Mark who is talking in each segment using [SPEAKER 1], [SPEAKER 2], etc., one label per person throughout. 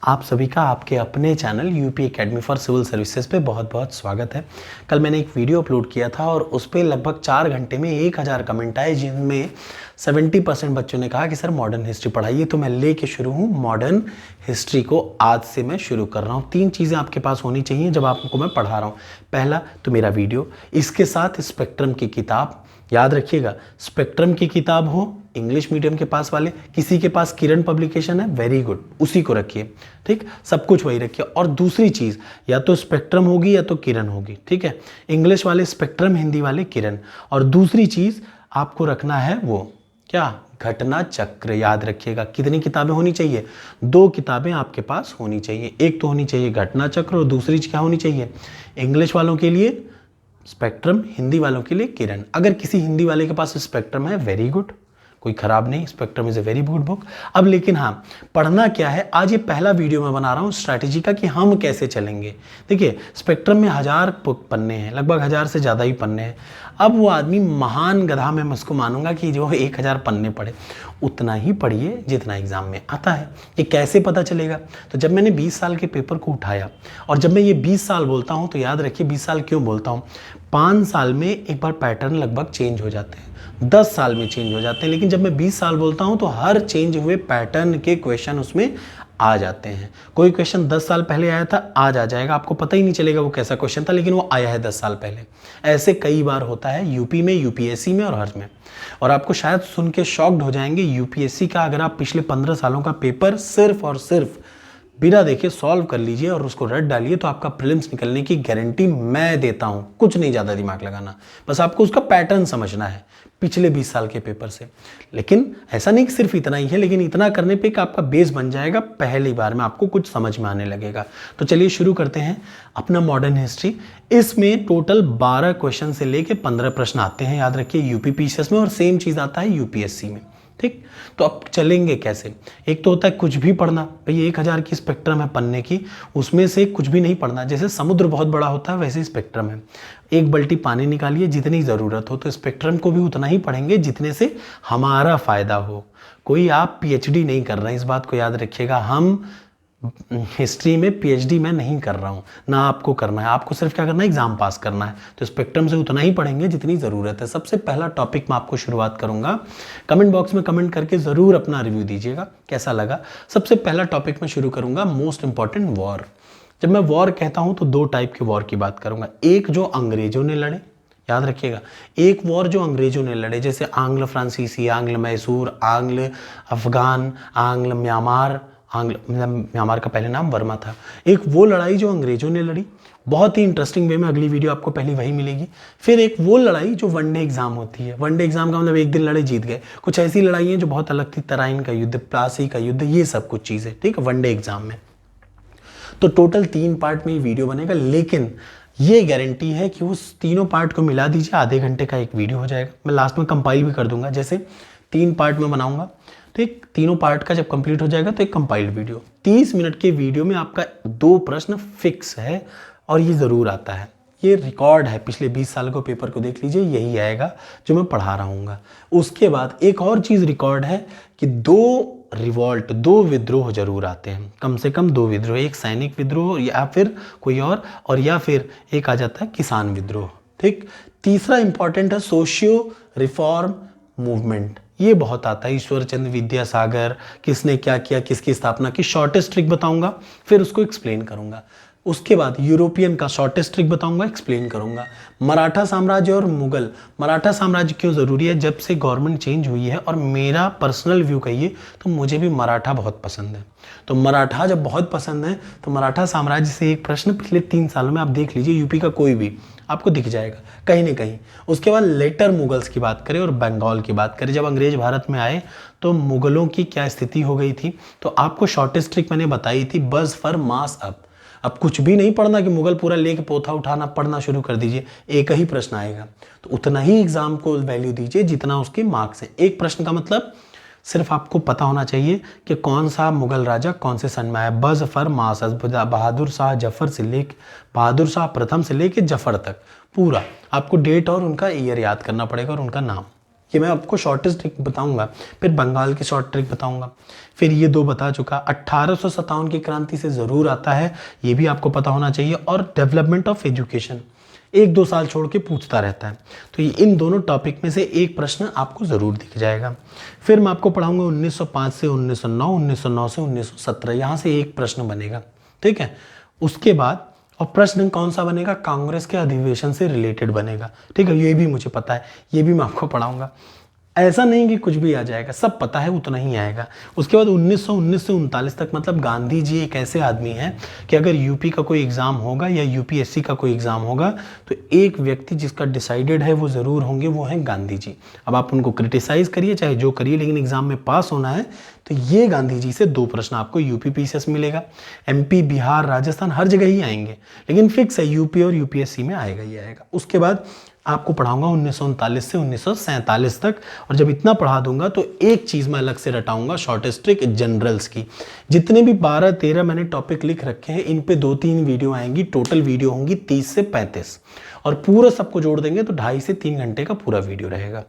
[SPEAKER 1] आप सभी का आपके अपने channel UP Academy for Civil Services पे बहुत बहुत स्वागत है। कल मैंने एक वीडियो अपलोड किया था और उस पर लगभग 4 घंटे में 1000 कमेंट आए, जिनमें 70% बच्चों ने कहा कि सर मॉडर्न हिस्ट्री पढ़ाइए। तो मैं लेके शुरू हूँ मॉडर्न हिस्ट्री को। आज से मैं शुरू कर रहा हूँ। 3 चीज़ें आपके पास होनी चाहिए जब आपको मैं पढ़ा रहा हूँ। पहला तो मेरा वीडियो, इसके साथ स्पेक्ट्रम की किताब। याद रखिएगा, स्पेक्ट्रम की किताब हो इंग्लिश मीडियम के पास वाले, किसी के पास किरण पब्लिकेशन है, वेरी गुड, उसी को रखिए। ठीक, सब कुछ वही रखिए। और दूसरी चीज़, या तो स्पेक्ट्रम होगी या तो किरण होगी। ठीक है, इंग्लिश वाले स्पेक्ट्रम, हिंदी वाले किरण। और दूसरी चीज़ आपको रखना है वो क्या, घटना चक्र। याद रखिएगा, कितनी किताबें होनी चाहिए? 2 किताबें आपके पास होनी चाहिए। एक तो होनी चाहिए घटना चक्र और दूसरी क्या होनी चाहिए? इंग्लिश वालों के लिए स्पेक्ट्रम, हिंदी वालों के लिए किरण। अगर किसी हिंदी वाले के पास स्पेक्ट्रम है, वेरी गुड, कोई खराब नहीं, spectrum is a very good book. अब लेकिन हाँ, पढ़ना क्या है, आज ये पहला वीडियो मैं बना रहा हूँ स्ट्रैटेजी का कि हम कैसे चलेंगे। देखिए, स्पेक्ट्रम में 1000 पन्ने हैं, लगभग 1000 से ज़्यादा ही पन्ने हैं। अब वो आदमी महान गधा मैं उसको मानूंगा कि जो 1000 पन्ने पढ़े, उतना ही पढ़िए जितना एग्जाम में आता है। ये कैसे पता चलेगा? तो जब मैंने 20 साल के पेपर को उठाया, और जब मैं ये 20 साल बोलता हूँ तो याद रखिए 20 साल क्यों बोलता हूँ। 5 साल में एक बार पैटर्न लगभग चेंज हो जाते हैं, 10 साल में चेंज हो जाते हैं, लेकिन जब मैं 20 साल बोलता हूं तो हर चेंज हुए पैटर्न के क्वेश्चन उसमें आ जाते हैं। कोई क्वेश्चन 10 साल पहले आया था, आज आ जाएगा, आपको पता ही नहीं चलेगा वो कैसा क्वेश्चन था, लेकिन वो आया है 10 साल पहले। ऐसे कई बार होता है यूपी में, यूपीएससी में और हर में। और आपको शायद सुन के शॉक्ड हो जाएंगे, यूपीएससी का अगर आप पिछले 15 सालों का पेपर सिर्फ और सिर्फ बिना देखे सॉल्व कर लीजिए और उसको रट डालिए तो आपका प्रीलिम्स निकलने की गारंटी मैं देता हूं। कुछ नहीं ज़्यादा दिमाग लगाना, बस आपको उसका पैटर्न समझना है पिछले 20 साल के पेपर से। लेकिन ऐसा नहीं कि सिर्फ इतना ही है, लेकिन इतना करने पे आपका बेस बन जाएगा, पहली बार में आपको कुछ समझ में आने लगेगा। तो चलिए शुरू करते हैं अपना मॉडर्न हिस्ट्री। इसमें टोटल 12 क्वेश्चन से लेके 15 प्रश्न आते हैं, याद रखिए, यूपी पीसीएस में, और सेम चीज़ आता है यूपीएससी में। ठीक, तो अब चलेंगे कैसे? एक तो होता है कुछ भी पढ़ना। भाई 1000 की स्पेक्ट्रम है पन्ने की, उसमें से कुछ भी नहीं पढ़ना। जैसे समुद्र बहुत बड़ा होता है वैसे स्पेक्ट्रम है। एक बाल्टी पानी निकालिए, जितनी ज़रूरत हो, तो स्पेक्ट्रम को भी उतना ही पढ़ेंगे जितने से हमारा फ़ायदा हो। कोई आप पीएचडी नहीं कर रहे हैं, इस बात को याद रखिएगा। हम हिस्ट्री में पीएचडी मैं नहीं कर रहा हूँ, ना आपको करना है। आपको सिर्फ क्या करना है, एग्जाम पास करना है। तो स्पेक्ट्रम से उतना ही पढ़ेंगे जितनी ज़रूरत है। सबसे पहला टॉपिक मैं आपको शुरुआत करूँगा, कमेंट बॉक्स में कमेंट करके ज़रूर अपना रिव्यू दीजिएगा कैसा लगा। सबसे पहला टॉपिक मैं शुरू करूँगा, मोस्ट इंपॉर्टेंट वॉर। जब मैं वॉर कहता हूँ तो 2 टाइप के वॉर की बात करूँगा। एक जो अंग्रेजों ने लड़े, याद रखिएगा, एक वॉर जो अंग्रेजों ने लड़े, जैसे आंग्ल फ्रांसीसी, आंग्ल मैसूर, आंग्ल अफगान, आंग्ल म्यांमार, म्यांमार का पहले नाम वर्मा था। एक वो लड़ाई जो अंग्रेजों ने लड़ी, बहुत ही इंटरेस्टिंग वे में, अगली वीडियो आपको पहली वही मिलेगी। फिर एक वो लड़ाई जो वनडे एग्जाम होती है। वनडे एग्जाम का मतलब एक दिन लड़े जीत गए। कुछ ऐसी लड़ाई है जो बहुत अलग थी, तराइन का युद्ध, प्लासी का युद्ध, ये सब कुछ चीज़ें। ठीक है, वनडे एग्जाम में। तो टोटल 3 पार्ट में ये वीडियो बनेगा, लेकिन ये गारंटी है कि उस तीनों पार्ट को मिला दीजिए, आधे घंटे का एक वीडियो हो जाएगा। मैं लास्ट में कंपाइल भी कर दूंगा, जैसे 3 पार्ट में बनाऊंगा। तो एक तीनों पार्ट का जब कंप्लीट हो जाएगा तो एक कंपाइल्ड वीडियो। 30 मिनट के वीडियो में आपका 2 प्रश्न फिक्स है, और ये ज़रूर आता है। ये रिकॉर्ड है, पिछले 20 साल को पेपर को देख लीजिए, यही आएगा जो मैं पढ़ा रहा हूँ। उसके बाद एक और चीज़ रिकॉर्ड है कि 2 रिवॉल्ट, 2 विद्रोह जरूर आते हैं, कम से कम 2 विद्रोह। एक सैनिक विद्रोह या फिर कोई और या फिर एक आ जाता है किसान विद्रोह। ठीक, तीसरा इंपॉर्टेंट है सोशियो रिफॉर्म मूवमेंट। ये बहुत आता है, ईश्वर चंद्र विद्यासागर, किसने क्या किया, किसकी स्थापना की, शॉर्टेस्ट ट्रिक बताऊंगा, फिर उसको एक्सप्लेन करूंगा। उसके बाद यूरोपियन का शॉर्टेस्ट ट्रिक बताऊंगा, एक्सप्लेन करूंगा। मराठा साम्राज्य और मुगल। मराठा साम्राज्य क्यों ज़रूरी है? जब से गवर्नमेंट चेंज हुई है, और मेरा पर्सनल व्यू कहिए तो मुझे भी मराठा बहुत पसंद है। तो मराठा जब बहुत पसंद है तो मराठा साम्राज्य से एक प्रश्न पिछले 3 सालों में आप देख लीजिए, यूपी का कोई भी आपको दिख जाएगा कहीं ना कहीं। उसके बाद लेटर मुगल्स की बात करें और बंगाल की बात करें, जब अंग्रेज भारत में आए तो मुगलों की क्या स्थिति हो गई थी, तो आपको शॉर्टेस्ट ट्रिक मैंने बताई थी, बस फर मास अप। अब कुछ भी नहीं पढ़ना कि मुगल पूरा लेके पोथा उठाना, पढ़ना शुरू कर दीजिए, एक ही प्रश्न आएगा। तो उतना ही एग्जाम को वैल्यू दीजिए जितना उसके मार्क्स हैं। एक प्रश्न का मतलब सिर्फ आपको पता होना चाहिए कि कौन सा मुगल राजा कौन से सन में आया। बज फर मास, बहादुर शाह प्रथम से लेके जफर तक पूरा आपको डेट और उनका ईयर याद करना पड़ेगा और उनका नाम कि मैं आपको शॉर्टेस्ट ट्रिक बताऊंगा, फिर बंगाल की शॉर्ट ट्रिक बताऊंगा, फिर ये 2 बता चुका। 1857 की क्रांति से ज़रूर आता है, ये भी आपको पता होना चाहिए। और डेवलपमेंट ऑफ एजुकेशन 1-2 साल छोड़ के पूछता रहता है, तो ये इन दोनों टॉपिक में से एक प्रश्न आपको ज़रूर दिख जाएगा। फिर मैं आपको पढ़ाऊंगा 1905 से 1909, 1909 से 1917, यहाँ से एक प्रश्न बनेगा, ठीक है। उसके बाद और प्रश्न कौन सा बनेगा, कांग्रेस के अधिवेशन से रिलेटेड बनेगा, ठीक है। ये भी मुझे पता है, ये भी मैं आपको पढ़ाऊंगा। ऐसा नहीं कि कुछ भी आ जाएगा, सब पता है उतना ही आएगा। उसके बाद 1919 से 39 तक, मतलब गांधी जी एक ऐसे आदमी हैं कि अगर यूपी का कोई एग्ज़ाम होगा या यूपीएससी का कोई एग्ज़ाम होगा तो एक व्यक्ति जिसका डिसाइडेड है वो ज़रूर होंगे, वो हैं गांधी जी। अब आप उनको क्रिटिसाइज़ करिए चाहे जो करिए, लेकिन एग्ज़ाम में पास होना है तो ये गांधी जी से 2 प्रश्न आपको यूपी पीसीएस मिलेगा। एमपी, बिहार, राजस्थान हर जगह ही आएंगे, लेकिन फिक्स है यूपी और यूपीएससी में आएगा ही आएगा। उसके बाद आपको पढ़ाऊंगा 1939 से 1947 तक, और जब इतना पढ़ा दूंगा तो एक चीज़ मैं अलग से रटाऊंगा, शॉर्टेस्ट ट्रिक जनरल्स की। जितने भी 12-13 मैंने टॉपिक लिख रखे हैं इन पे 2-3 वीडियो आएंगी, टोटल वीडियो होंगी 30 से 35, और पूरा सबको जोड़ देंगे तो 2.5 से 3 घंटे का पूरा वीडियो रहेगा,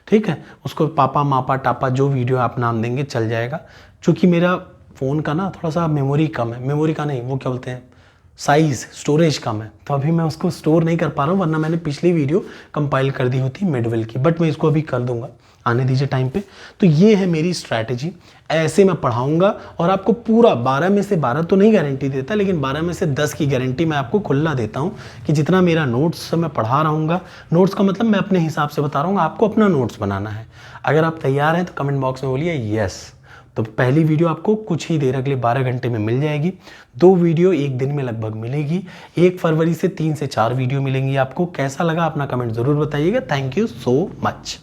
[SPEAKER 1] ठीक है। उसको पापा मापा टापा जो वीडियो आप नाम देंगे चल जाएगा। चूँकि मेरा फ़ोन का ना थोड़ा सा मेमोरी कम है, मेमोरी का नहीं, वो क्या बोलते हैं, साइज़, स्टोरेज कम है, तो अभी मैं उसको स्टोर नहीं कर पा रहा हूँ, वरना मैंने पिछली वीडियो कंपाइल कर दी होती मिडवेल की, बट मैं इसको अभी कर दूंगा, आने दीजिए टाइम पे। तो ये है मेरी स्ट्रैटेजी, ऐसे मैं पढ़ाऊंगा और आपको पूरा 12 में से 12 तो नहीं गारंटी देता, लेकिन 12 में से 10 की गारंटी मैं आपको खुला देता हूँ कि जितना मेरा नोट्स मैं पढ़ा रहूँगा, नोट्स का मतलब मैं अपने हिसाब से बता रहा हूँ, आपको अपना नोट्स बनाना है। अगर आप तैयार हैं तो कमेंट बॉक्स में बोलिए यस। तो पहली वीडियो आपको कुछ ही देर अगले 12 घंटे में मिल जाएगी, 2 वीडियो एक दिन में लगभग मिलेगी, 1 फरवरी से 3 से 4 वीडियो मिलेंगी आपको। कैसा लगा अपना कमेंट ज़रूर बताइएगा। Thank you so much.